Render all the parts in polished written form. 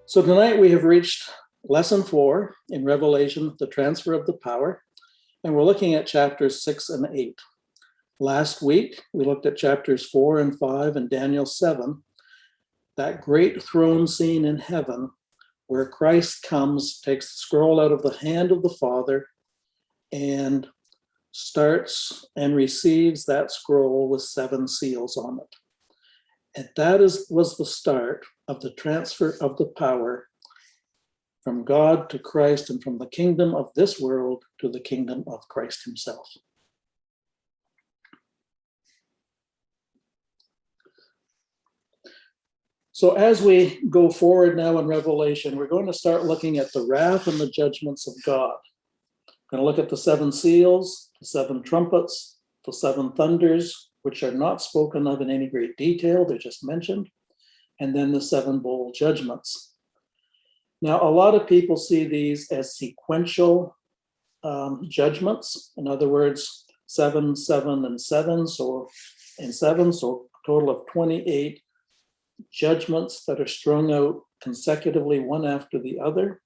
So tonight we have reached lesson 4 in Revelation, the transfer of the power, and we're looking at chapters 6 and 8. Last week, we looked at chapters 4 and 5 and Daniel 7, that great throne scene in heaven where Christ comes, takes the scroll out of the hand of the Father, and starts and receives that scroll with 7 seals on it. And that was the start of the transfer of the power from God to Christ and from the kingdom of this world to the kingdom of Christ himself. So as we go forward now in Revelation, we're going to start looking at the wrath and the judgments of God. We're going to look at the 7 seals, the 7 trumpets, the 7 thunders, which are not spoken of in any great detail, they're just mentioned, and then the 7 bowl judgments. Now, a lot of people see these as sequential judgments. In other words, 7, 7, and 7, so a total of 28 judgments that are strung out consecutively, one after the other.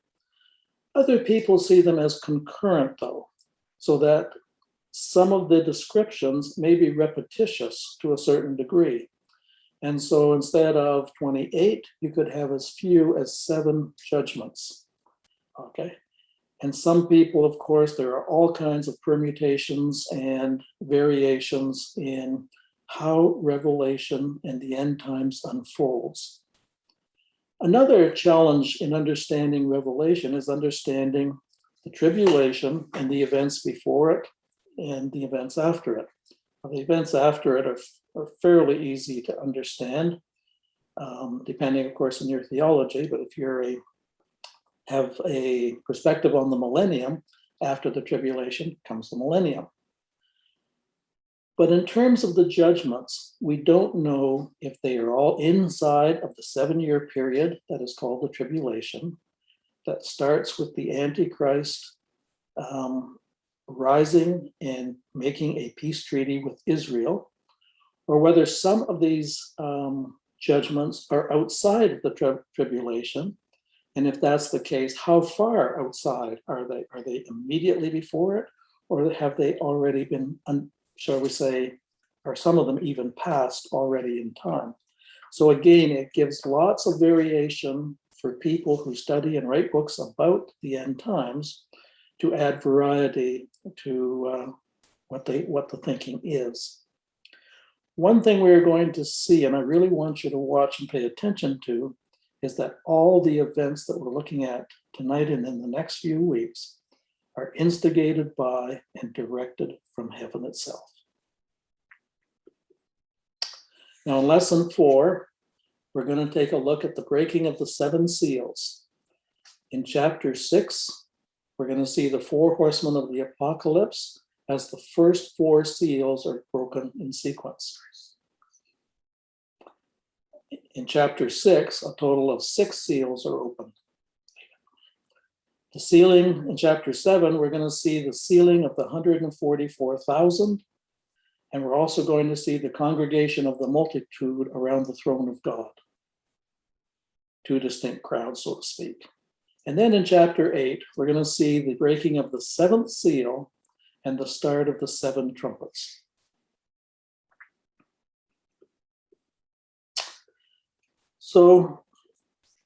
Other people see them as concurrent, though, so that some of the descriptions may be repetitious to a certain degree. And so instead of 28, you could have as few as 7 judgments. Okay. And some people, of course, there are all kinds of permutations and variations in how Revelation and the end times unfolds. Another challenge in understanding Revelation is understanding the tribulation and the events before it and the events after it. The events after it are fairly easy to understand, depending, of course, on your theology. But if you have a perspective on the millennium, after the tribulation comes the millennium. But in terms of the judgments, we don't know if they are all inside of the 7-year period that is called the tribulation, that starts with the Antichrist rising and making a peace treaty with Israel, or whether some of these judgments are outside of the tribulation. And if that's the case, how far outside are they? Are they immediately before it, or have they already been, shall we say, are some of them even passed already in time? So again, it gives lots of variation for people who study and write books about the end times to add variety to what the thinking is. One thing we're going to see, and I really want you to watch and pay attention to, is that all the events that we're looking at tonight and in the next few weeks are instigated by and directed from heaven itself. Now, in lesson 4, we're going to take a look at the breaking of the 7 seals. In chapter 6, we're going to see the 4 horsemen of the apocalypse as the first 4 seals are broken in sequence. In chapter 6, a total of 6 seals are opened. The sealing in chapter 7, we're going to see the sealing of the 144,000, and we're also going to see the congregation of the multitude around the throne of God. 2 distinct crowds, so to speak. And then in chapter 8, we're going to see the breaking of the 7th seal and the start of the 7 trumpets. So,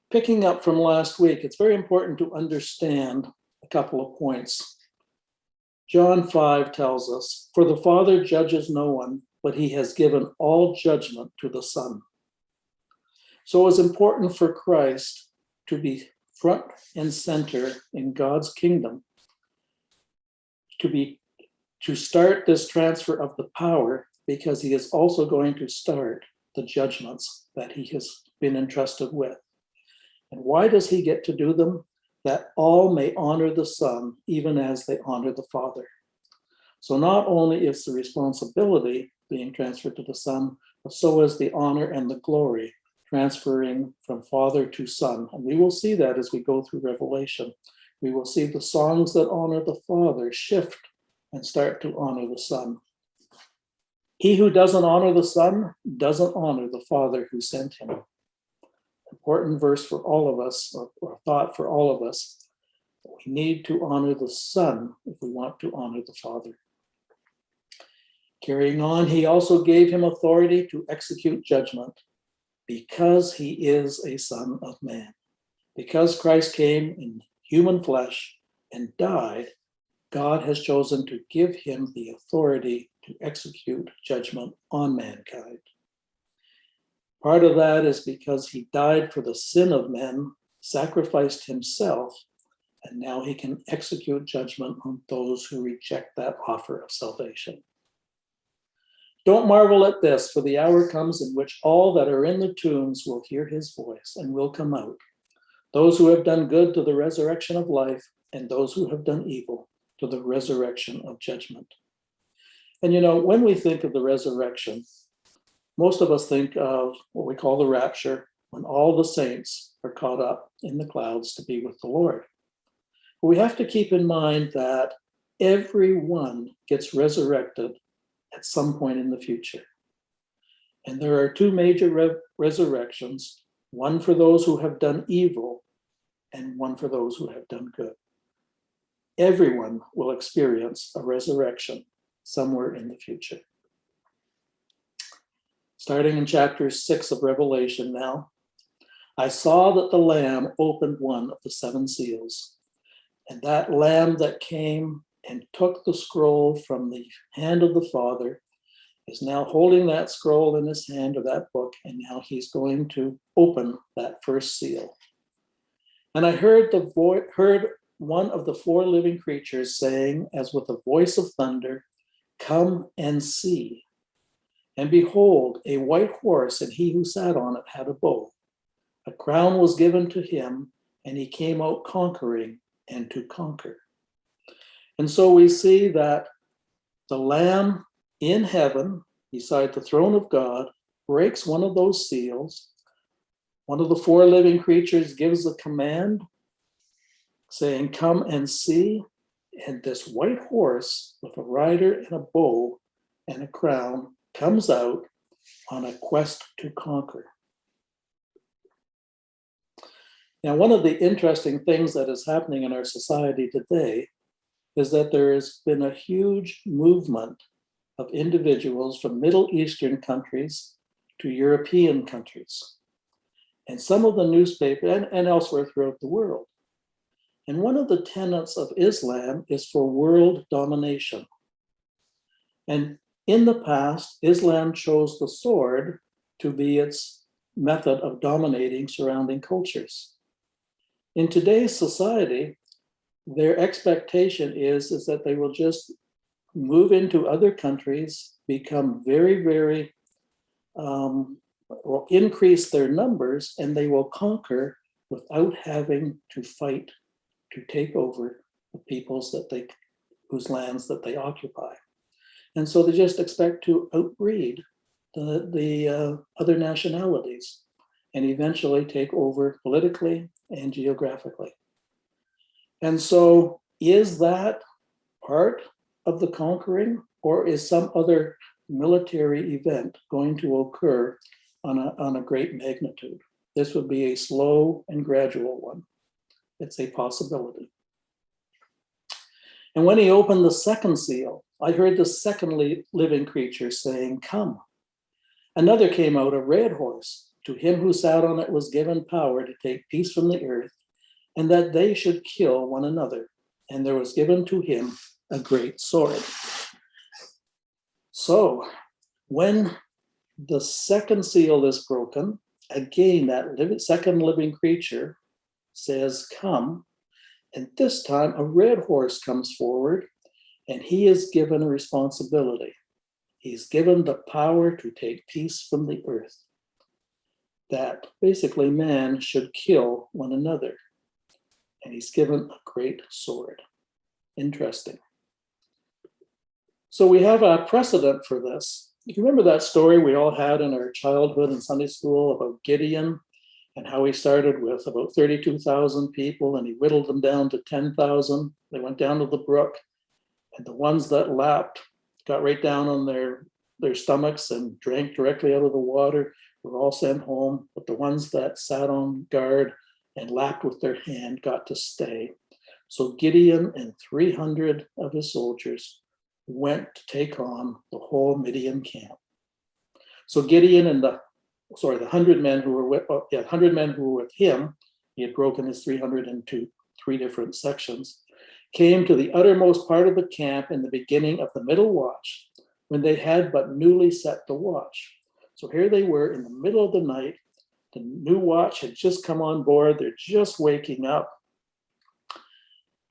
picking up from last week, it's very important to understand a couple of points. John 5 tells us, "For the Father judges no one, but he has given all judgment to the Son." So it's important for Christ to be front and center in God's kingdom, to start this transfer of the power, because he is also going to start the judgments that he has been entrusted with. And why does he get to do them? That all may honor the Son, even as they honor the Father. So not only is the responsibility being transferred to the Son, but so is the honor and the glory transferring from Father to Son. And we will see that as we go through Revelation. We will see the songs that honor the Father shift and start to honor the Son. He who doesn't honor the Son doesn't honor the Father who sent him. Important verse for all of us, or thought for all of us. We need to honor the Son if we want to honor the Father. Carrying on, he also gave him authority to execute judgment because he is a Son of Man. Because Christ came in human flesh and died, God has chosen to give him the authority to execute judgment on mankind. Part of that is because he died for the sin of men, sacrificed himself, and now he can execute judgment on those who reject that offer of salvation. Don't marvel at this, for the hour comes in which all that are in the tombs will hear his voice and will come out. Those who have done good to the resurrection of life, and those who have done evil to the resurrection of judgment. And when we think of the resurrection, most of us think of what we call the rapture, when all the saints are caught up in the clouds to be with the Lord. But we have to keep in mind that everyone gets resurrected at some point in the future. And there are two major resurrections, one for those who have done evil and one for those who have done good. Everyone will experience a resurrection somewhere in the future. Starting in chapter 6 of Revelation now, I saw that the Lamb opened one of the seven seals, and that Lamb that came and took the scroll from the hand of the Father is now holding that scroll in his hand, or that book, and now he's going to open that first seal. And I heard one of the four living creatures saying, as with a voice of thunder, "Come and see." And behold, a white horse, and he who sat on it had a bow. A crown was given to him, and he came out conquering and to conquer. And so we see that the Lamb in heaven, beside the throne of God, breaks one of those seals. One of the four living creatures gives a command saying, "Come and see." And this white horse with a rider and a bow and a crown comes out on a quest to conquer. Now, one of the interesting things that is happening in our society today is that there has been a huge movement of individuals from Middle Eastern countries to European countries, and some of the newspapers and elsewhere throughout the world. And one of the tenets of Islam is for world domination. And in the past, Islam chose the sword to be its method of dominating surrounding cultures. In today's society, their expectation is that they will just move into other countries, become very, very, will increase their numbers, and they will conquer without having to fight to take over the peoples whose lands that they occupy. And so they just expect to outbreed the other nationalities and eventually take over politically and geographically. And so is that part of the conquering, or is some other military event going to occur on a great magnitude? This would be a slow and gradual one. It's a possibility. And when he opened the second seal, I heard the second living creature saying, "Come." Another came out, a red horse. To him who sat on it was given power to take peace from the earth, and that they should kill one another. And there was given to him a great sword. So when the second seal is broken, again, that second living creature says, "Come." And this time a red horse comes forward, and he is given a responsibility. He's given the power to take peace from the earth. That basically man should kill one another. And he's given a great sword. Interesting. So we have a precedent for this. You remember that story we all had in our childhood in Sunday school about Gideon, and how he started with about 32,000 people, and he whittled them down to 10,000. They went down to the brook, and the ones that lapped got right down on their stomachs and drank directly out of the water, were all sent home, but the ones that sat on guard and lapped with their hand got to stay. So Gideon and 300 of his soldiers went to take on the whole Midian camp. So Gideon and the 100 men who were with him, he had broken his 300 into 3 different sections, came to the uttermost part of the camp in the beginning of the middle watch, when they had but newly set the watch. So here they were in the middle of the night. The new watch had just come on board. They're just waking up.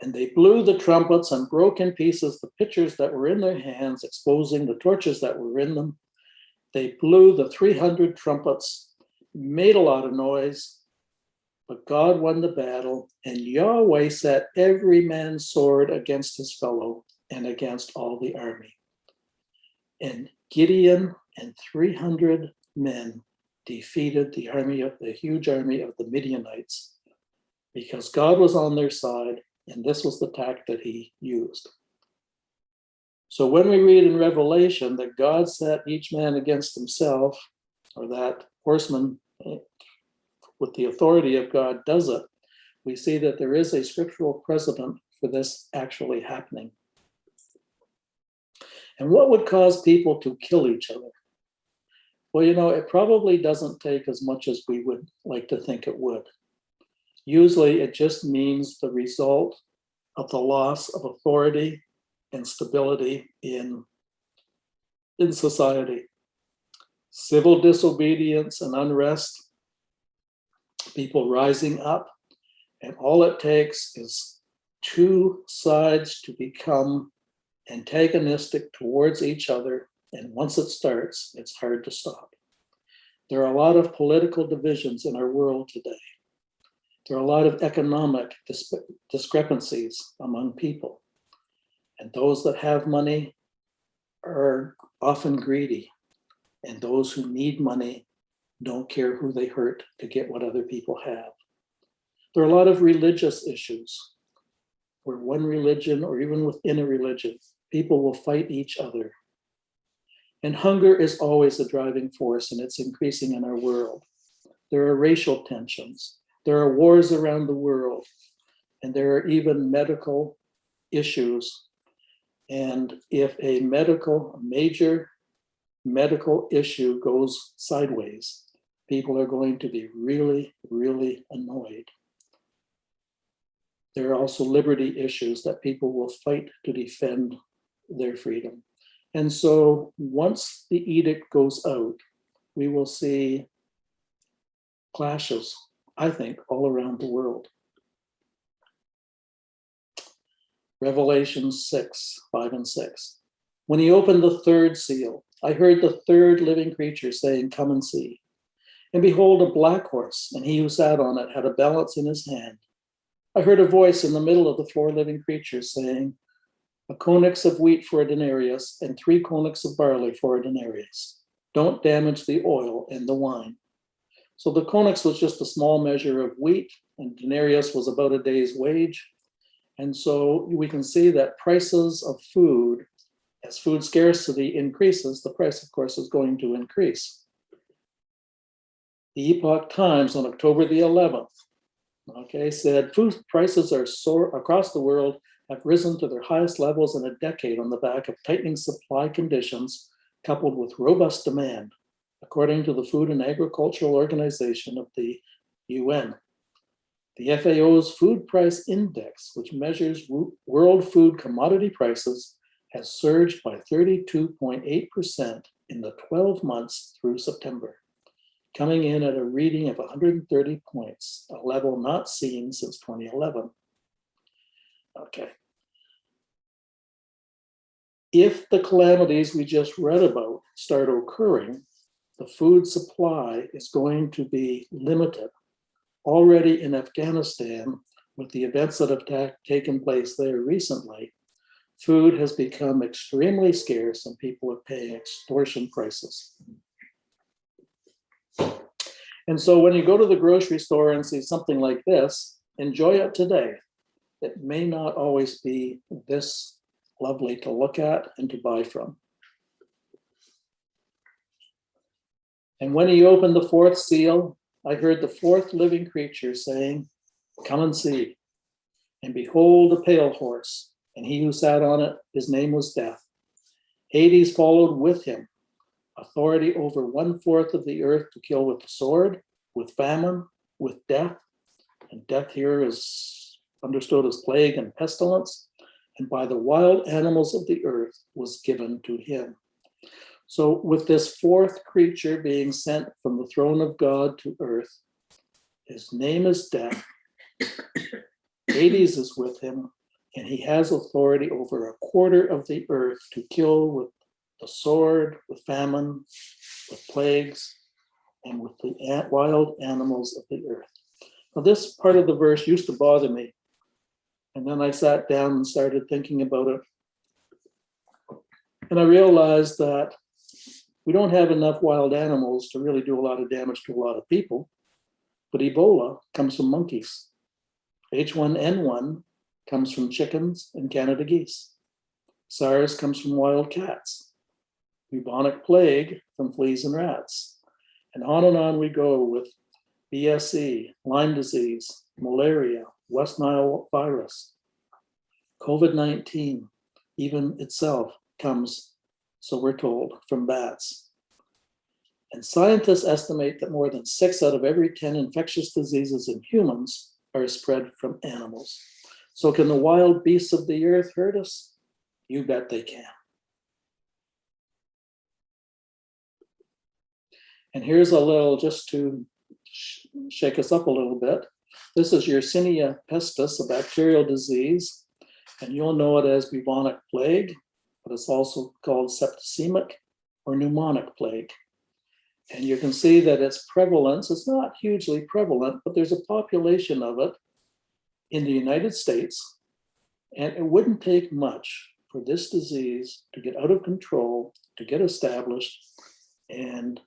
And they blew the trumpets and broke in pieces the pitchers that were in their hands, exposing the torches that were in them. They blew the 300 trumpets, made a lot of noise, but God won the battle, and Yahweh set every man's sword against his fellow and against all the army. And Gideon and 300 men defeated the huge army of the Midianites, because God was on their side, and this was the tact that he used. So when we read in Revelation that God set each man against himself, or that horseman with the authority of God does it, we see that there is a scriptural precedent for this actually happening. And what would cause people to kill each other? Well, it probably doesn't take as much as we would like to think it would. Usually it just means the result of the loss of authority and stability in society. Civil disobedience and unrest, people rising up, and all it takes is 2 sides to become antagonistic towards each other, and once it starts, it's hard to stop. There are a lot of political divisions in our world today. There are a lot of economic discrepancies among people. And those that have money are often greedy. And those who need money don't care who they hurt to get what other people have. There are a lot of religious issues where one religion, or even within a religion, people will fight each other. And hunger is always a driving force, and it's increasing in our world. There are racial tensions. There are wars around the world, and there are even medical issues. And if a major medical issue goes sideways, people are going to be really, really annoyed. There are also liberty issues that people will fight to defend their freedom. And so once the edict goes out, we will see clashes, I think, all around the world. Revelation 6:5 and 6. When he opened the 3rd seal, I heard the 3rd living creature saying, "Come and see." And behold, a black horse, and he who sat on it had a balance in his hand. I heard a voice in the middle of the 4 living creatures saying, "A konix of wheat for a denarius, and 3 konix of barley for a denarius. Don't damage the oil and the wine." So the konix was just a small measure of wheat, and denarius was about a day's wage. And so we can see that prices of food, as food scarcity increases, the price, of course, is going to increase. The Epoch Times on October the 11th, said food prices are soar across the world, have risen to their highest levels in a decade on the back of tightening supply conditions coupled with robust demand, according to the Food and Agricultural Organization of the UN. The FAO's Food Price Index, which measures world food commodity prices, has surged by 32.8% in the 12 months through September, coming in at a reading of 130 points, a level not seen since 2011. Okay. If the calamities we just read about start occurring, the food supply is going to be limited. Already in Afghanistan, with the events that have taken place there recently, food has become extremely scarce and people are paying extortion prices. And so when you go to the grocery store and see something like this, enjoy it today. It may not always be this lovely to look at and to buy from. And when he opened the fourth seal, I heard the fourth living creature saying, "Come and see." And behold, a pale horse, and he who sat on it, his name was Death. Hades followed with him, authority over 1/4 of the earth to kill with the sword, with famine, with death. And death here is understood as plague and pestilence. And by the wild animals of the earth was given to him. So with this fourth creature being sent from the throne of God to earth, his name is Death. Hades is with him, and he has authority over 1/4 of the earth to kill with the sword, with famine, with plagues, and with the wild animals of the earth. Now, this part of the verse used to bother me. And then I sat down and started thinking about it. And I realized that we don't have enough wild animals to really do a lot of damage to a lot of people. But Ebola comes from monkeys. H1N1 comes from chickens and Canada geese. SARS comes from wild cats. Bubonic plague from fleas and rats. And on we go with BSE, Lyme disease, malaria, West Nile virus, COVID-19, even itself comes, so we're told, from bats. And scientists estimate that more than 6 out of every 10 infectious diseases in humans are spread from animals. So can the wild beasts of the earth hurt us? You bet they can. And here's a little, just to shake us up a little bit. This is Yersinia pestis, a bacterial disease, and you'll know it as bubonic plague, but it's also called septicemic or pneumonic plague. And you can see that its prevalence is not hugely prevalent, but there's a population of it in the United States, and it wouldn't take much for this disease to get out of control, to get established, and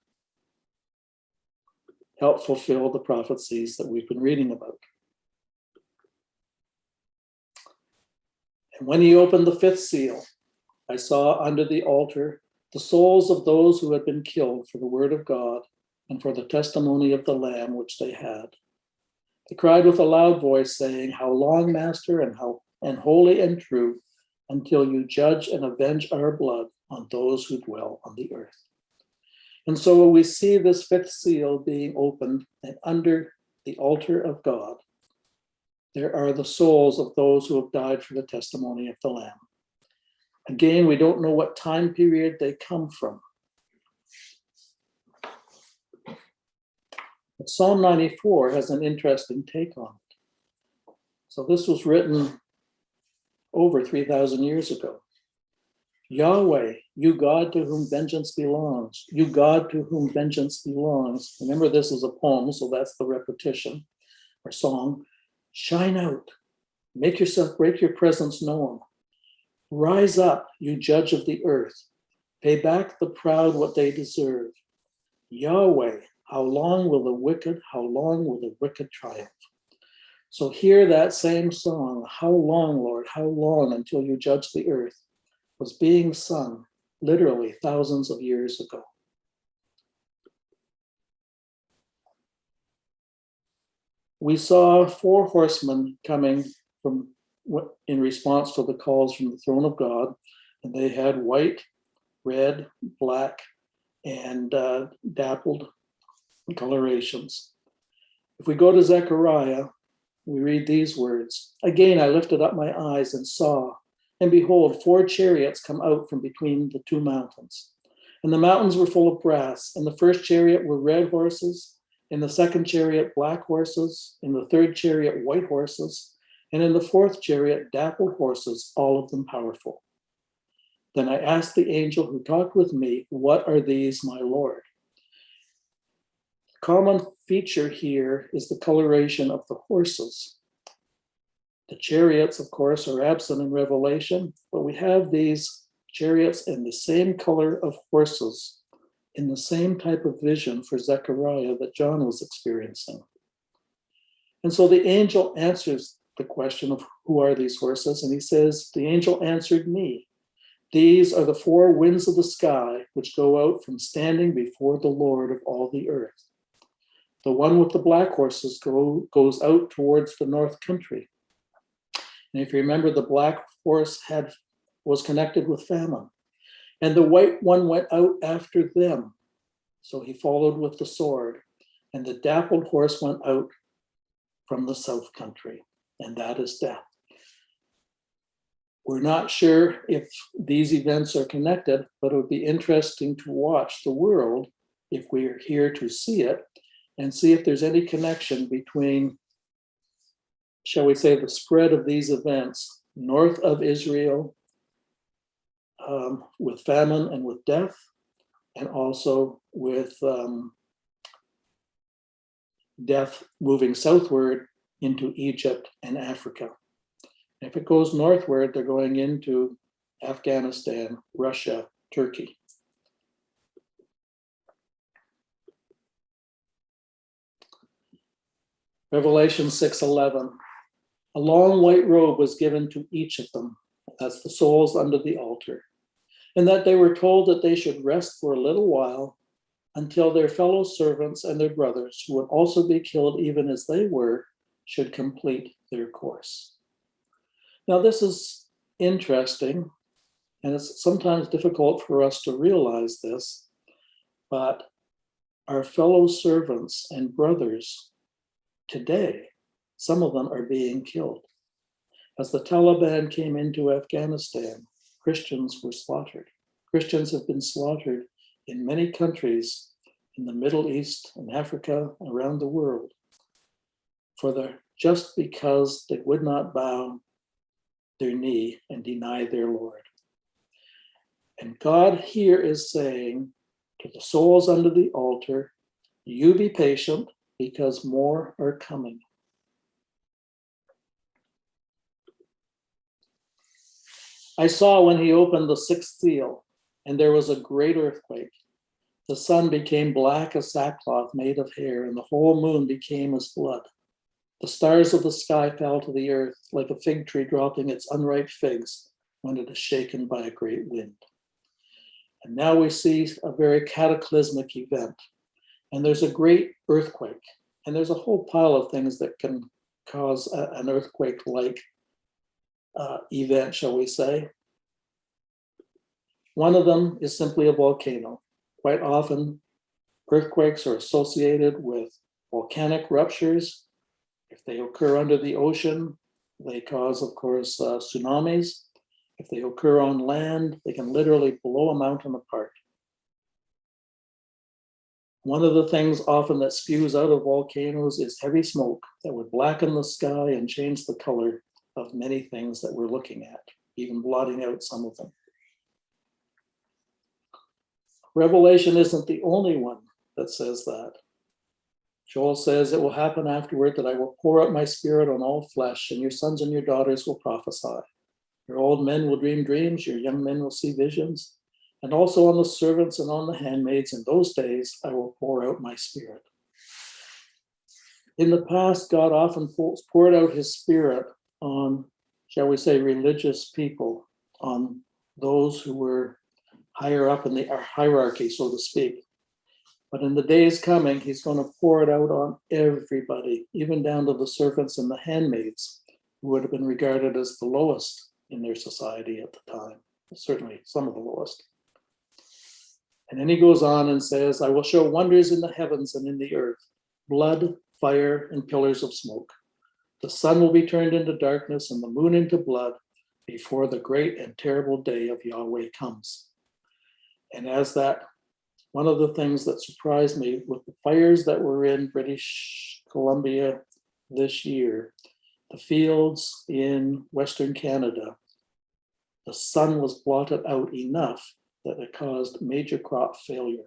help fulfill the prophecies that we've been reading about. And when he opened the 5th seal, I saw under the altar the souls of those who had been killed for the word of God and for the testimony of the Lamb which they had. They cried with a loud voice, saying, "How long, Master, and holy and true, until you judge and avenge our blood on those who dwell on the earth?" And so we see this 5th seal being opened, and under the altar of God, there are the souls of those who have died for the testimony of the Lamb. Again, we don't know what time period they come from. But Psalm 94 has an interesting take on it. So this was written over 3,000 years ago. Yahweh, you God to whom vengeance belongs, you God to whom vengeance belongs. Remember, this is a poem, so that's the repetition or song. Shine out, make your presence known. Rise up, you judge of the earth. Pay back the proud what they deserve. Yahweh, how long will the wicked triumph? So hear that same song, how long, Lord, how long until you judge the earth, was being sung literally thousands of years ago. We saw 4 horsemen coming in response to the calls from the throne of God, and they had white, red, black, and dappled colorations. If we go to Zechariah, we read these words. Again, I lifted up my eyes and saw, and behold, 4 chariots come out from between the 2 mountains. And the mountains were full of brass. In the first chariot were red horses, in the second chariot black horses, in the third chariot white horses, and in the fourth chariot dappled horses, all of them powerful. Then I asked the angel who talked with me, "What are these, my Lord?" The common feature here is the coloration of the horses. The chariots, of course, are absent in Revelation, but we have these chariots in the same color of horses, in the same type of vision for Zechariah that John was experiencing. And so the angel answers the question of who are these horses, and he says, the angel answered me, These are the four winds of the sky, which go out from standing before the Lord of all the earth. The one with the black horses goes out towards the north country. And if you remember, the black horse was connected with famine. And the white one went out after them. So he followed with the sword. And the dappled horse went out from the south country. And that is death. We're not sure if these events are connected, but it would be interesting to watch the world if we are here to see it and see if there's any connection between, shall we say, the spread of these events north of Israel with famine and with death, and also with death moving southward into Egypt and Africa. If it goes northward, they're going into Afghanistan, Russia, Turkey. Revelation 6:11. A long white robe was given to each of them, that's the souls under the altar, and that they were told that they should rest for a little while until their fellow servants and their brothers, who would also be killed even as they were, should complete their course. Now, this is interesting, and it's sometimes difficult for us to realize this, but our fellow servants and brothers today, some of them are being killed. As the Taliban came into Afghanistan, Christians were slaughtered. Christians have been slaughtered in many countries in the Middle East and Africa, around the world, just because they would not bow their knee and deny their Lord. And God here is saying to the souls under the altar, you be patient because more are coming. I saw when he opened the sixth seal, and there was a great earthquake. The sun became black as sackcloth made of hair, and the whole moon became as blood. The stars of the sky fell to the earth like a fig tree dropping its unripe figs when it is shaken by a great wind. And now we see a very cataclysmic event. And there's a great earthquake. And there's a whole pile of things that can cause an earthquake-like event, shall we say. One of them is simply a volcano. Quite often, earthquakes are associated with volcanic ruptures. If they occur under the ocean, they cause, of course, tsunamis. If they occur on land, they can literally blow a mountain apart. One of the things often that spews out of volcanoes is heavy smoke that would blacken the sky and change the color of many things that we're looking at, even blotting out some of them. Revelation isn't the only one that says that. Joel says, it will happen afterward that I will pour out my spirit on all flesh, and your sons and your daughters will prophesy. Your old men will dream dreams, your young men will see visions, and also on the servants and on the handmaids in those days I will pour out my spirit. In the past, God often poured out his spirit on, shall we say, religious people, on those who were higher up in the hierarchy, so to speak. But in the days coming, he's going to pour it out on everybody, even down to the servants and the handmaids, who would have been regarded as the lowest in their society at the time, certainly some of the lowest. And then he goes on and says, I will show wonders in the heavens and in the earth, blood, fire, and pillars of smoke. The sun will be turned into darkness and the moon into blood before the great and terrible day of Yahweh comes. And as that, one of the things that surprised me with the fires that were in British Columbia this year, the fields in Western Canada, the sun was blotted out enough that it caused major crop failure.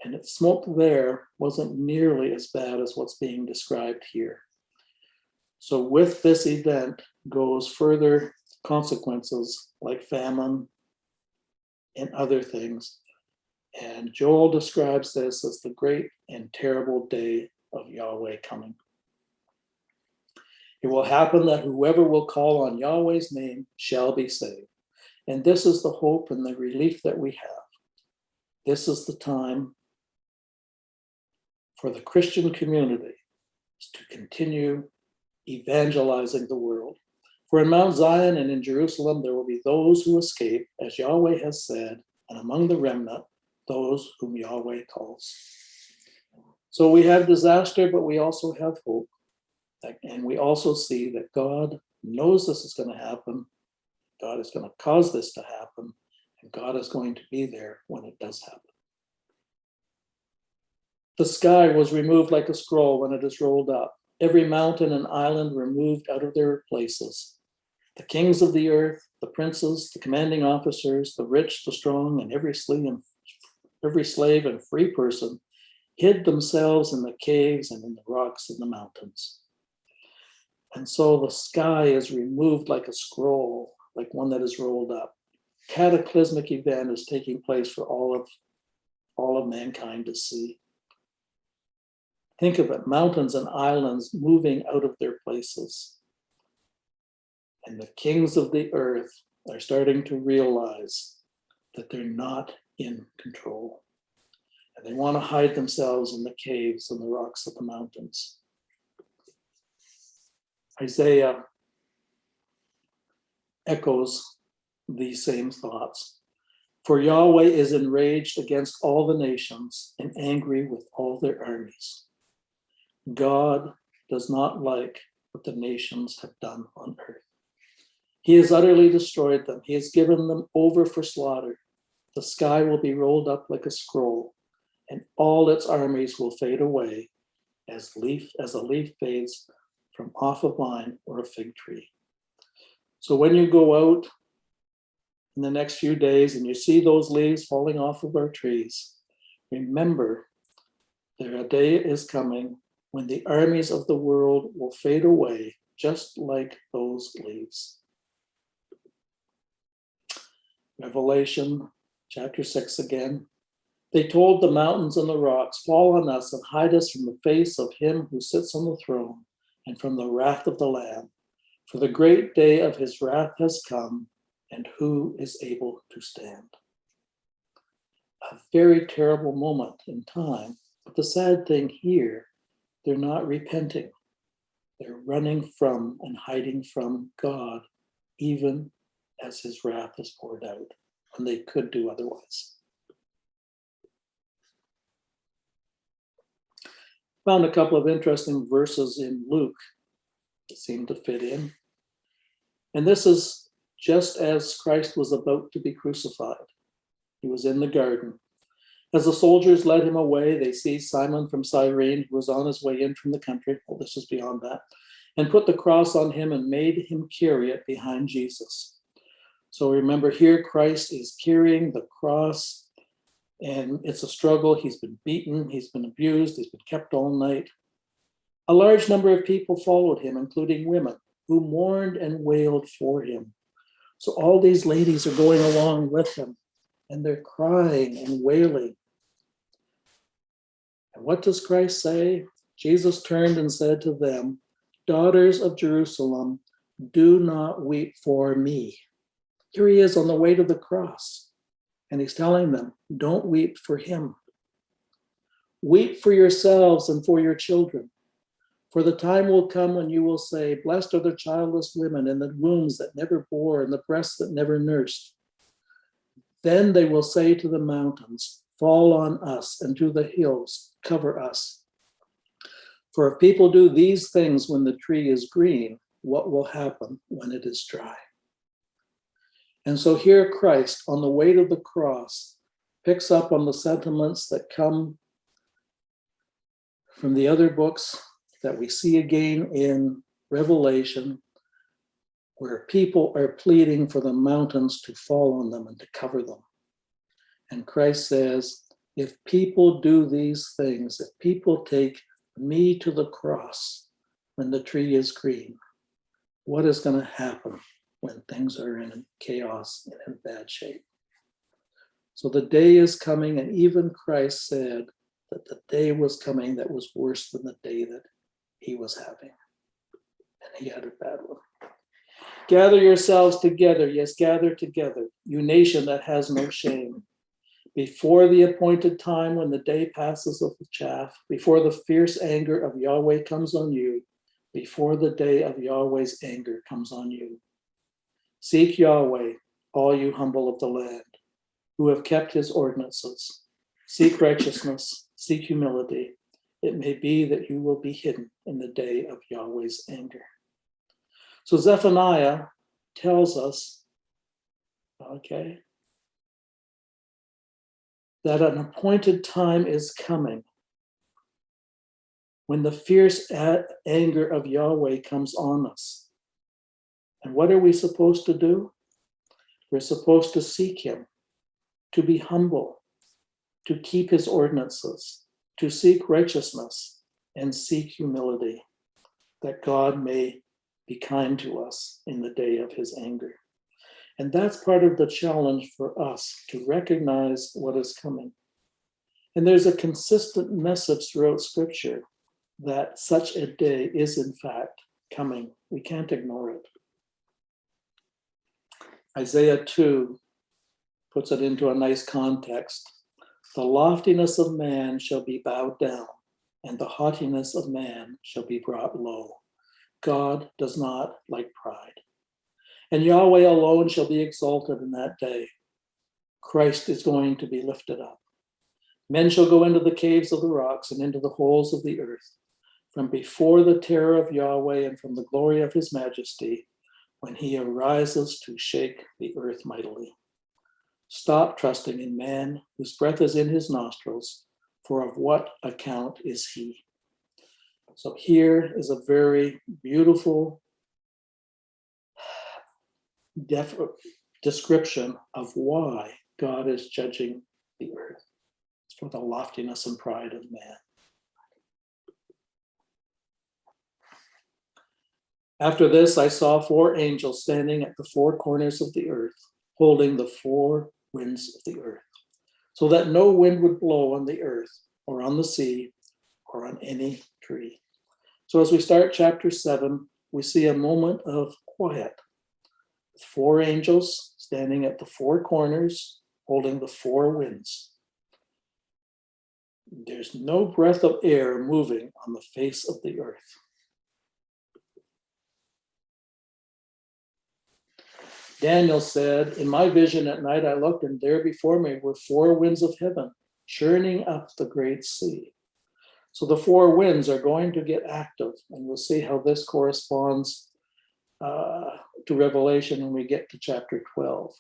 And its smoke there wasn't nearly as bad as what's being described here. So with this event goes further consequences like famine and other things. And Joel describes this as the great and terrible day of Yahweh coming. It will happen that whoever will call on Yahweh's name shall be saved. And this is the hope and the relief that we have. This is the time for the Christian community to continue evangelizing the world. For in Mount Zion and in Jerusalem, there will be those who escape, as Yahweh has said, and among the remnant, those whom Yahweh calls. So we have disaster, but we also have hope. And we also see that God knows this is going to happen. God is going to cause this to happen. And God is going to be there when it does happen. The sky was removed like a scroll when it is rolled up. Every mountain and island removed out of their places. The kings of the earth, the princes, the commanding officers, the rich, the strong, and every slave and free person hid themselves in the caves and in the rocks of the mountains. And so the sky is removed like a scroll, like one that is rolled up. Cataclysmic event is taking place for all of mankind to see. Think of it, mountains and islands moving out of their places. And the kings of the earth are starting to realize that they're not in control. And they want to hide themselves in the caves and the rocks of the mountains. Isaiah echoes these same thoughts. For Yahweh is enraged against all the nations and angry with all their armies. God does not like what the nations have done on earth. He has utterly destroyed them. He has given them over for slaughter. The sky will be rolled up like a scroll, and all its armies will fade away as a leaf fades from off a vine or a fig tree. So when you go out in the next few days and you see those leaves falling off of our trees, remember that a day is coming when the armies of the world will fade away just like those leaves. Revelation chapter 6 again. They told the mountains and the rocks, fall on us and hide us from the face of him who sits on the throne and from the wrath of the Lamb. For the great day of his wrath has come, and who is able to stand? A very terrible moment in time, but the sad thing here, they're not repenting. They're running from and hiding from God, even as his wrath is poured out, when they could do otherwise. Found a couple of interesting verses in Luke that seem to fit in. And this is just as Christ was about to be crucified. He was in the garden. As the soldiers led him away, they seized Simon from Cyrene, who was on his way in from the country. Well, this is beyond that. And put the cross on him and made him carry it behind Jesus. So remember here, Christ is carrying the cross, and it's a struggle. He's been beaten, he's been abused, he's been kept all night. A large number of people followed him, including women, who mourned and wailed for him. So all these ladies are going along with him, and they're crying and wailing. And what does Christ say? Jesus turned and said to them, daughters of Jerusalem, do not weep for me. Here he is on the way to the cross, and he's telling them, don't weep for him. Weep for yourselves and for your children. For the time will come when you will say, blessed are the childless women and the wombs that never bore and the breasts that never nursed. Then they will say to the mountains, fall on us, and to the hills, cover us. For if people do these things when the tree is green, what will happen when it is dry? And so here Christ, on the way to the cross, picks up on the sentiments that come from the other books that we see again in Revelation, where people are pleading for the mountains to fall on them and to cover them. And Christ says, if people do these things, if people take me to the cross when the tree is green, what is going to happen when things are in chaos and in bad shape? So the day is coming, and even Christ said that the day was coming that was worse than the day that he was having. And he had a bad one. Gather yourselves together, yes, gather together, you nation that has no shame. Before the appointed time when the day passes of the chaff, before the fierce anger of Yahweh comes on you, before the day of Yahweh's anger comes on you. Seek Yahweh, all you humble of the land, who have kept his ordinances. Seek righteousness, seek humility. It may be that you will be hidden in the day of Yahweh's anger. So Zephaniah tells us, okay, that an appointed time is coming when the fierce anger of Yahweh comes on us. And what are we supposed to do? We're supposed to seek him, to be humble, to keep his ordinances, to seek righteousness, and seek humility, that God may be kind to us in the day of his anger. And that's part of the challenge for us, to recognize what is coming. And there's a consistent message throughout Scripture that such a day is in fact coming. We can't ignore it. Isaiah 2 puts it into a nice context. The loftiness of man shall be bowed down, and the haughtiness of man shall be brought low. God does not like pride. And Yahweh alone shall be exalted in that day. Christ is going to be lifted up. Men shall go into the caves of the rocks and into the holes of the earth, from before the terror of Yahweh and from the glory of his majesty, when he arises to shake the earth mightily. Stop trusting in man, whose breath is in his nostrils, for of what account is he? So here is a very beautiful description of why God is judging the earth. It's for the loftiness and pride of man. After this, I saw 4 angels standing at the 4 corners of the earth, holding the 4 winds of the earth, so that no wind would blow on the earth or on the sea or on any tree. So as we start chapter 7, we see a moment of quiet. 4 angels standing at the 4 corners, holding the 4 winds. There's no breath of air moving on the face of the earth. Daniel said, in my vision at night I looked, and there before me were 4 winds of heaven, churning up the great sea. So the 4 winds are going to get active, and we'll see how this corresponds to Revelation when we get to chapter 12.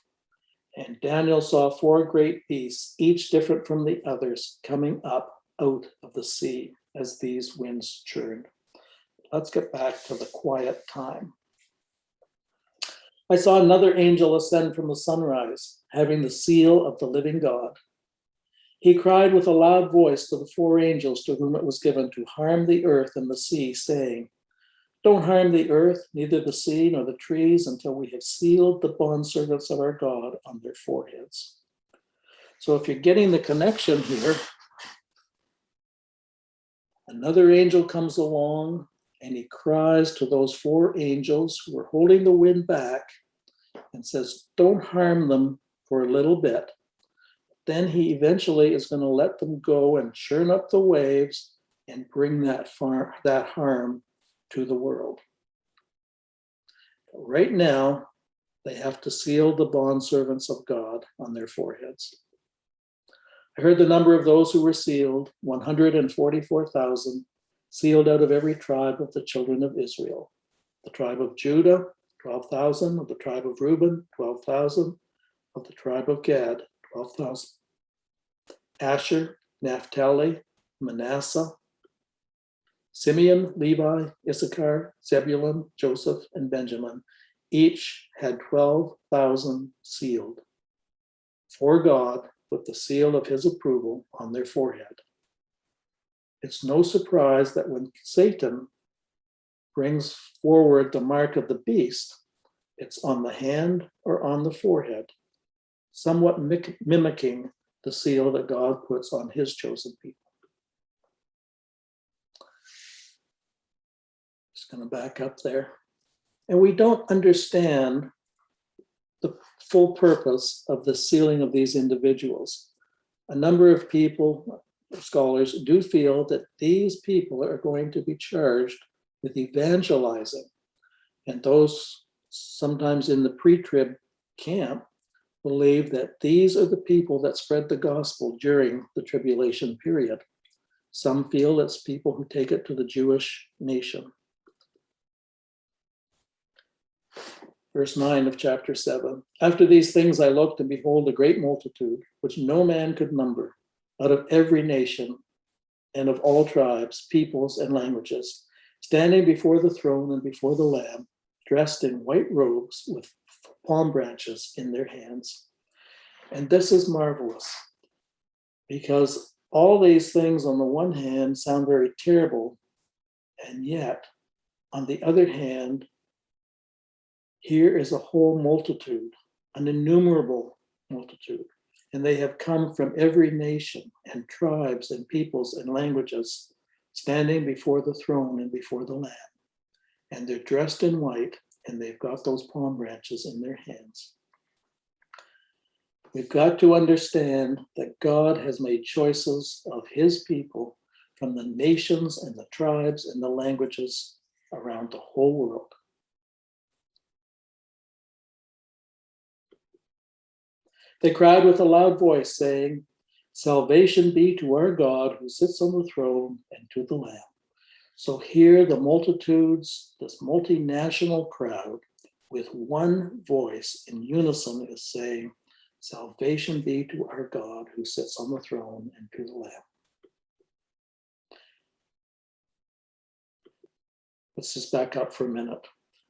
And Daniel saw 4 great beasts, each different from the others, coming up out of the sea as these winds churned. Let's get back to the quiet time. I saw another angel ascend from the sunrise, having the seal of the living God. He cried with a loud voice to the 4 angels to whom it was given to harm the earth and the sea, saying, don't harm the earth, neither the sea nor the trees, until we have sealed the bondservants of our God on their foreheads. So if you're getting the connection here, another angel comes along and he cries to those 4 angels who are holding the wind back and says, don't harm them for a little bit. Then he eventually is going to let them go and churn up the waves and bring that harm to the world. Right now, they have to seal the bondservants of God on their foreheads. I heard the number of those who were sealed, 144,000, sealed out of every tribe of the children of Israel. The tribe of Judah, 12,000, of the tribe of Reuben, 12,000, of the tribe of Gad, 12,000. Asher, Naphtali, Manasseh, Simeon, Levi, Issachar, Zebulun, Joseph, and Benjamin, each had 12,000 sealed for God with the seal of his approval on their forehead. It's no surprise that when Satan brings forward the mark of the beast, it's on the hand or on the forehead, somewhat mimicking the seal that God puts on his chosen people. Just going to back up there. And we don't understand the full purpose of the sealing of these individuals. A number of people, scholars, do feel that these people are going to be charged with evangelizing. And those sometimes in the pre-trib camp believe that these are the people that spread the gospel during the tribulation period. Some feel it's people who take it to the Jewish nation. Verse 9 of chapter 7. After these things I looked, and behold, a great multitude, which no man could number, out of every nation and of all tribes, peoples, and languages, standing before the throne and before the Lamb, dressed in white robes with palm branches in their hands. And this is marvelous, because all these things on the one hand sound very terrible, and yet, on the other hand, here is a whole multitude, an innumerable multitude, and they have come from every nation and tribes and peoples and languages, standing before the throne and before the Lamb. And they're dressed in white, and they've got those palm branches in their hands. We've got to understand that God has made choices of his people from the nations and the tribes and the languages around the whole world. They cried with a loud voice, saying, "Salvation be to our God who sits on the throne and to the Lamb." So here the multitudes, this multinational crowd, with one voice in unison is saying, "Salvation be to our God who sits on the throne and to the Lamb." Let's just back up for a minute.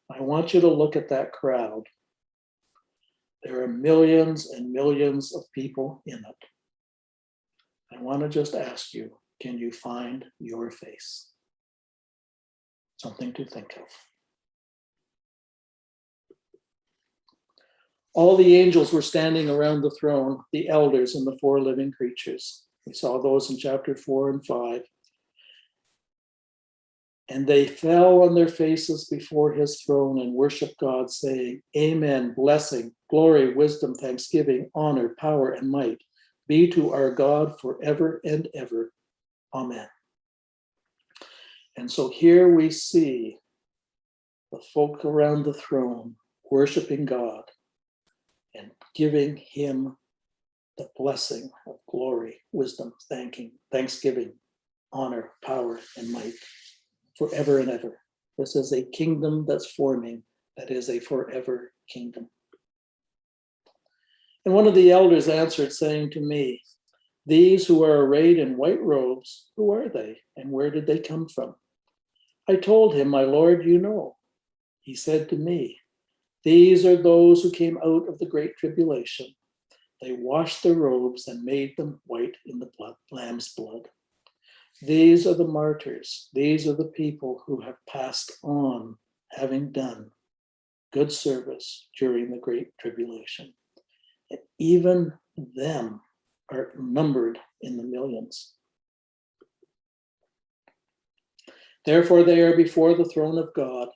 I want you to look at that crowd. There are millions and millions of people in it. I want to just ask you, can you find your face? Something to think of. All the angels were standing around the throne, the elders and the four living creatures. We saw those in chapter 4 and 5. And they fell on their faces before his throne and worshiped God, saying, "Amen, blessing, glory, wisdom, thanksgiving, honor, power, and might be to our God forever and ever. Amen." And so here we see the folk around the throne worshiping God and giving him the blessing of glory, wisdom, thanksgiving, honor, power, and might forever and ever. This is a kingdom that's forming, that is a forever kingdom. And one of the elders answered, saying to me, "These who are arrayed in white robes, who are they, and where did they come from?" I told him, "My Lord, you know." He said to me, "These are those who came out of the great tribulation. They washed their robes and made them white in the Lamb's blood. These are the martyrs. These are the people who have passed on, having done good service during the great tribulation. And even them are numbered in the millions. Therefore, they are before the throne of God.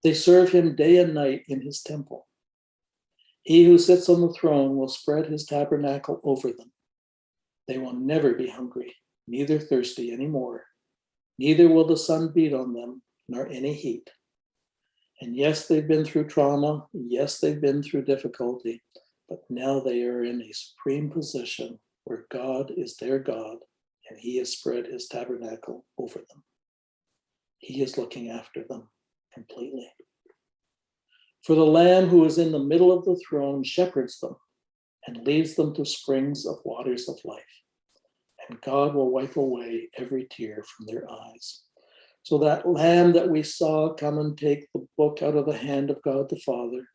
They serve him day and night in his temple. He who sits on the throne will spread his tabernacle over them. They will never be hungry, neither thirsty anymore. Neither will the sun beat on them, nor any heat. And yes, they've been through trauma. Yes, they've been through difficulty. But now they are in a supreme position where God is their God, and he has spread his tabernacle over them. He is looking after them completely. For the Lamb who is in the middle of the throne shepherds them and leads them to springs of waters of life. And God will wipe away every tear from their eyes. So that Lamb that we saw come and take the book out of the hand of God the Father,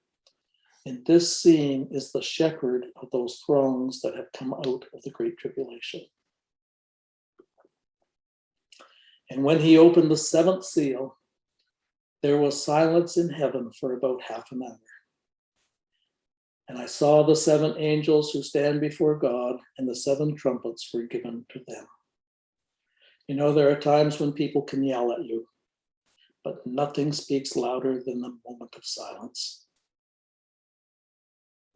in this scene is the shepherd of those throngs that have come out of the great tribulation. And when he opened the seventh seal, there was silence in heaven for about half an hour. And I saw the seven angels who stand before God, and the seven trumpets were given to them. You know, there are times when people can yell at you. but nothing speaks louder than the moment of silence.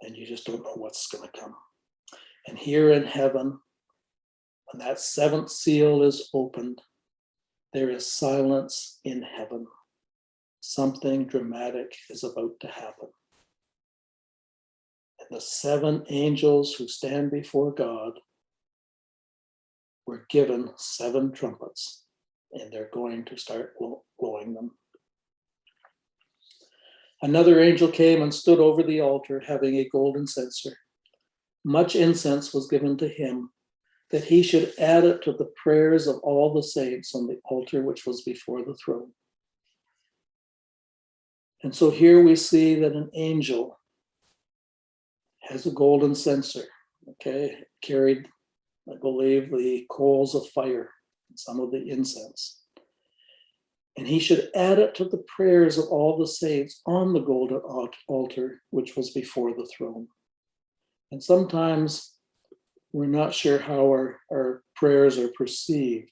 And you just don't know what's going to come. And here in heaven, when that seventh seal is opened, there is silence in heaven. Something dramatic is about to happen. And the seven angels who stand before God were given seven trumpets, and they're going to start blowing them. Another angel came and stood over the altar, having a golden censer. Much incense was given to him, that he should add it to the prayers of all the saints on the altar which was before the throne. And so here we see that an angel has a golden censer, okay, carried, I believe, the coals of fire, some of the incense. And he should add it to the prayers of all the saints on the golden altar, which was before the throne. And sometimes we're not sure how our prayers are perceived.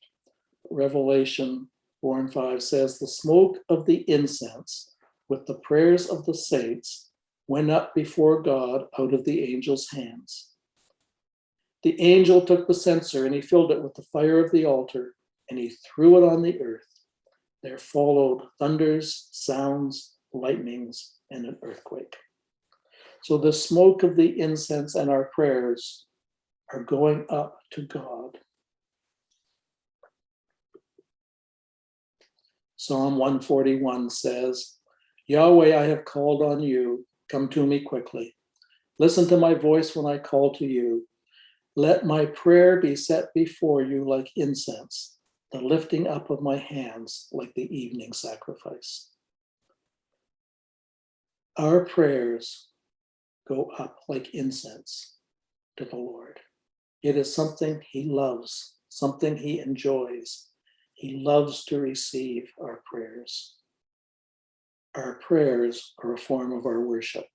Revelation 4:5 says, the smoke of the incense with the prayers of the saints went up before God out of the angel's hands. The angel took the censer and he filled it with the fire of the altar, and he threw it on the earth. There followed thunders, sounds, lightnings, and an earthquake. So the smoke of the incense and our prayers are going up to God. Psalm 141 says, Yahweh, I have called on you. Come to me quickly. Listen to my voice when I call to you. Let my prayer be set before you like incense, the lifting up of my hands like the evening sacrifice. Our prayers go up like incense to the Lord. It is something he loves, something he enjoys. He loves to receive our prayers. Our prayers are a form of our worship.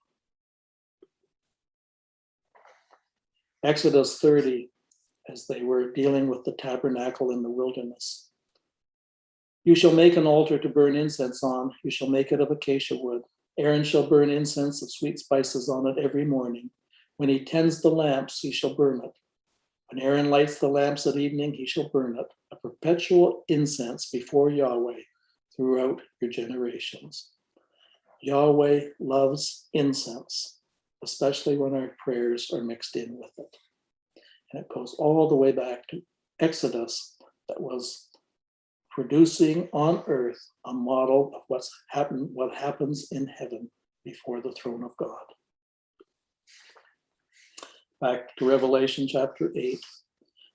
Exodus 30, as they were dealing with the tabernacle in the wilderness. You shall make an altar to burn incense on. You shall make it of acacia wood. Aaron shall burn incense of sweet spices on it every morning. When he tends the lamps, he shall burn it. When Aaron lights the lamps at evening, he shall burn it, a perpetual incense before Yahweh throughout your generations. Yahweh loves incense, especially when our prayers are mixed in with it. And it goes all the way back to Exodus, that was producing on earth a model of what happens in heaven before the throne of God. Back to Revelation chapter 8.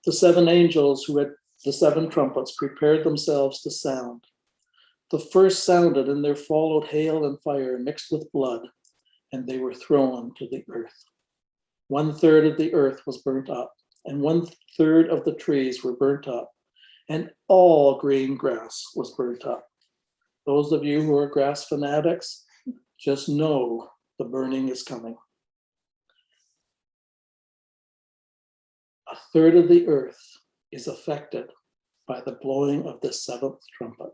The seven angels who had the seven trumpets prepared themselves to sound. The first sounded, and there followed hail and fire mixed with blood, and they were thrown to the earth. 1/3 of the earth was burnt up, and 1/3 of the trees were burnt up, and all green grass was burnt up. Those of you who are grass fanatics, just know the burning is coming. 1/3 of the earth is affected by the blowing of the seventh trumpet.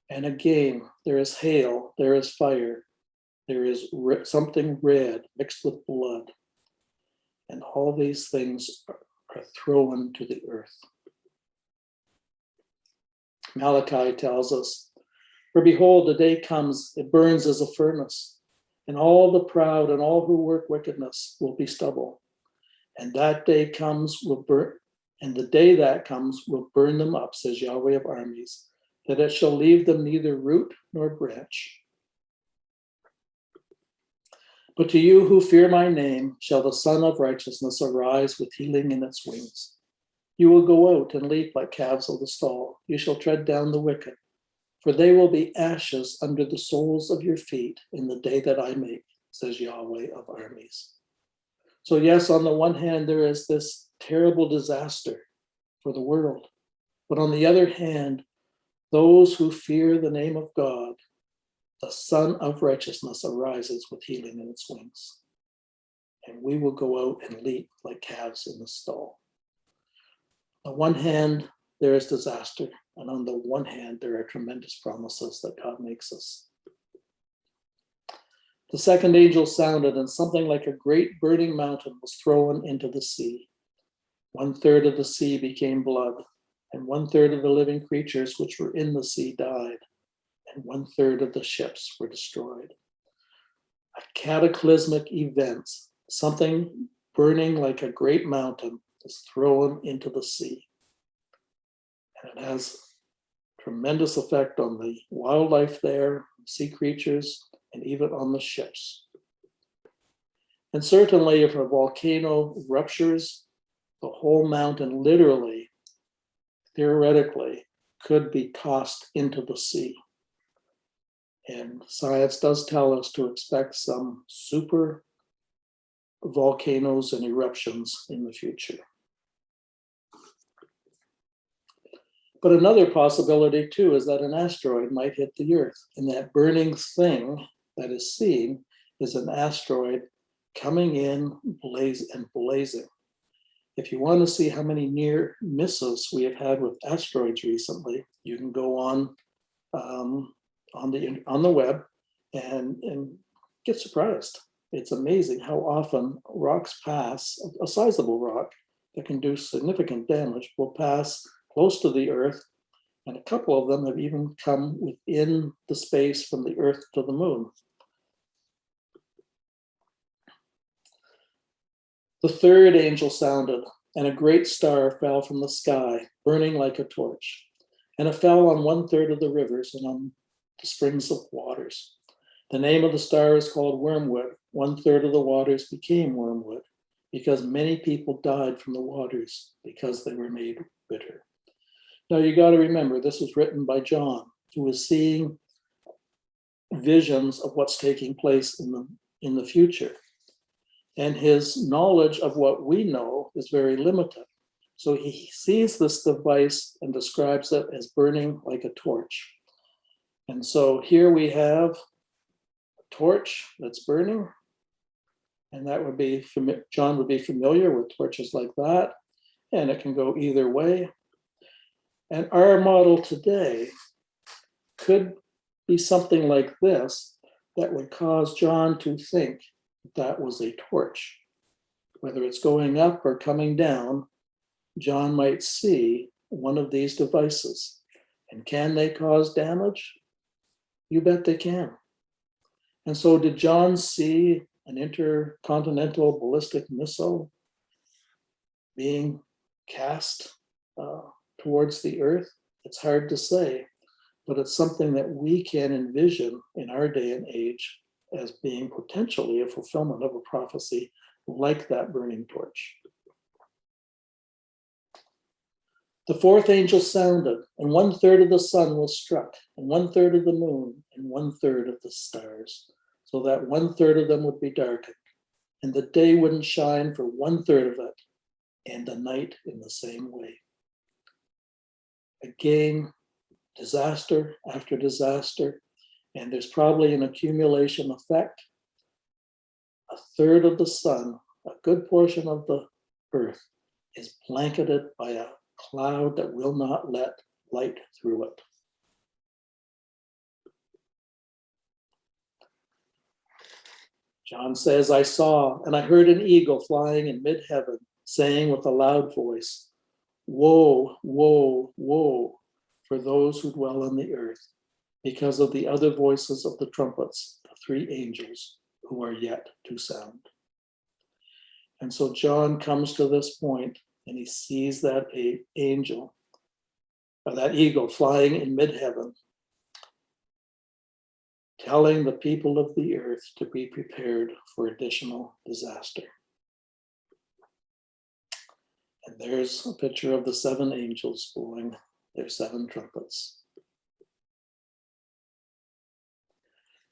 And again, there is hail, there is fire, there is something red mixed with blood. And all these things are thrown to the earth. Malachi tells us, for behold, the day comes, it burns as a furnace, and all the proud and all who work wickedness will be stubble. And that day comes, the day that comes will burn them up, says Yahweh of armies, that it shall leave them neither root nor branch. But to you who fear my name shall the Son of Righteousness arise with healing in its wings. You will go out and leap like calves of the stall. You shall tread down the wicked, for they will be ashes under the soles of your feet in the day that I make, says Yahweh of armies. So yes, on the one hand, there is this terrible disaster for the world. But on the other hand, those who fear the name of God, the Son of Righteousness arises with healing in its wings. And we will go out and leap like calves in the stall. On one hand, there is disaster. And on the one hand, there are tremendous promises that God makes us. The second angel sounded, and something like a great burning mountain was thrown into the sea. 1/3 of the sea became blood, and 1/3 of the living creatures which were in the sea died, and 1/3 of the ships were destroyed. A cataclysmic event, something burning like a great mountain, is thrown into the sea. And it has tremendous effect on the wildlife there, sea creatures, and even on the ships. And certainly if a volcano ruptures, the whole mountain literally, theoretically, could be tossed into the sea. And science does tell us to expect some super volcanoes and eruptions in the future. But another possibility too is that an asteroid might hit the Earth, and that burning thing that is seen is an asteroid coming in blazing. If you want to see how many near misses we have had with asteroids recently, you can go on the web and get surprised. It's amazing how often rocks pass, a sizable rock that can do significant damage will pass close to the Earth, and a couple of them have even come within the space from the Earth to the moon. The third angel sounded, and a great star fell from the sky, burning like a torch, and it fell on 1/3 of the rivers and on the springs of waters. The name of the star is called wormwood. 1/3 of the waters became wormwood, because many people died from the waters because they were made bitter. Now you got to remember, this was written by John, who was seeing visions of what's taking place in the future. And his knowledge of what we know is very limited. So he sees this device and describes it as burning like a torch. And so here we have a torch that's burning, and that would be, John would be familiar with torches like that, and it can go either way. And our model today could be something like this that would cause John to think that was a torch. Whether it's going up or coming down, John might see one of these devices. And can they cause damage? You bet they can. And so did John see an intercontinental ballistic missile being cast towards the Earth? It's hard to say, but it's something that we can envision in our day and age as being potentially a fulfillment of a prophecy like that burning torch. The fourth angel sounded, and 1/3 of the sun was struck, and 1/3 of the moon, and 1/3 of the stars, so that 1/3 of them would be darkened, and the day wouldn't shine for 1/3 of it, and the night in the same way. Again, disaster after disaster, and there's probably an accumulation effect. 1/3 of the sun, a good portion of the Earth, is blanketed by a cloud that will not let light through it. John says, I saw, and I heard an eagle flying in mid-heaven, saying with a loud voice, woe, woe, woe for those who dwell on the earth, because of the other voices of the trumpets, the 3 angels who are yet to sound. And so John comes to this point, and he sees that angel, or that eagle flying in mid-heaven, telling the people of the earth to be prepared for additional disaster. And there's a picture of the 7 angels blowing their 7 trumpets.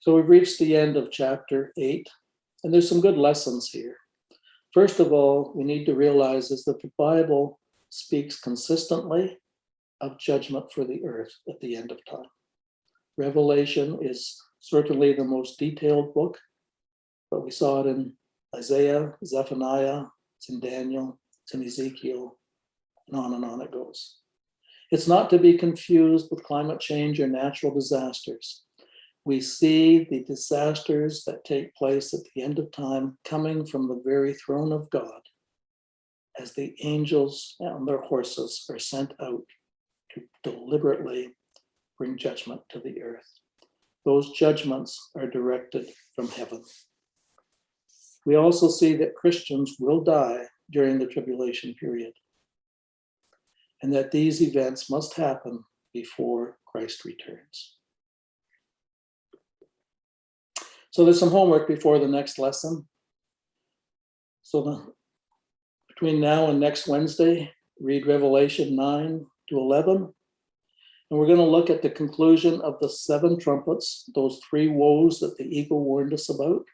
So we've reached the end of chapter 8, and there's some good lessons here. First of all, we need to realize is that the Bible speaks consistently of judgment for the earth at the end of time. Revelation is certainly the most detailed book, but we saw it in Isaiah, Zephaniah, it's in Daniel, it's in Ezekiel, and on it goes. It's not to be confused with climate change or natural disasters. We see the disasters that take place at the end of time coming from the very throne of God as the angels on their horses are sent out to deliberately bring judgment to the earth. Those judgments are directed from heaven. We also see that Christians will die during the tribulation period, and that these events must happen before Christ returns. So there's some homework before the next lesson. So between now and next Wednesday, read Revelation 9 to 11. And we're going to look at the conclusion of the 7 trumpets, those 3 woes that the eagle warned us about.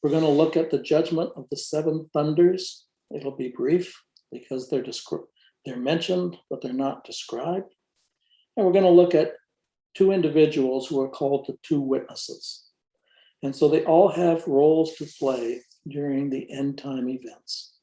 We're going to look at the judgment of the 7 thunders. It'll be brief because they're mentioned, but they're not described. And we're going to look at 2 individuals who are called the 2 witnesses. And so they all have roles to play during the end time events.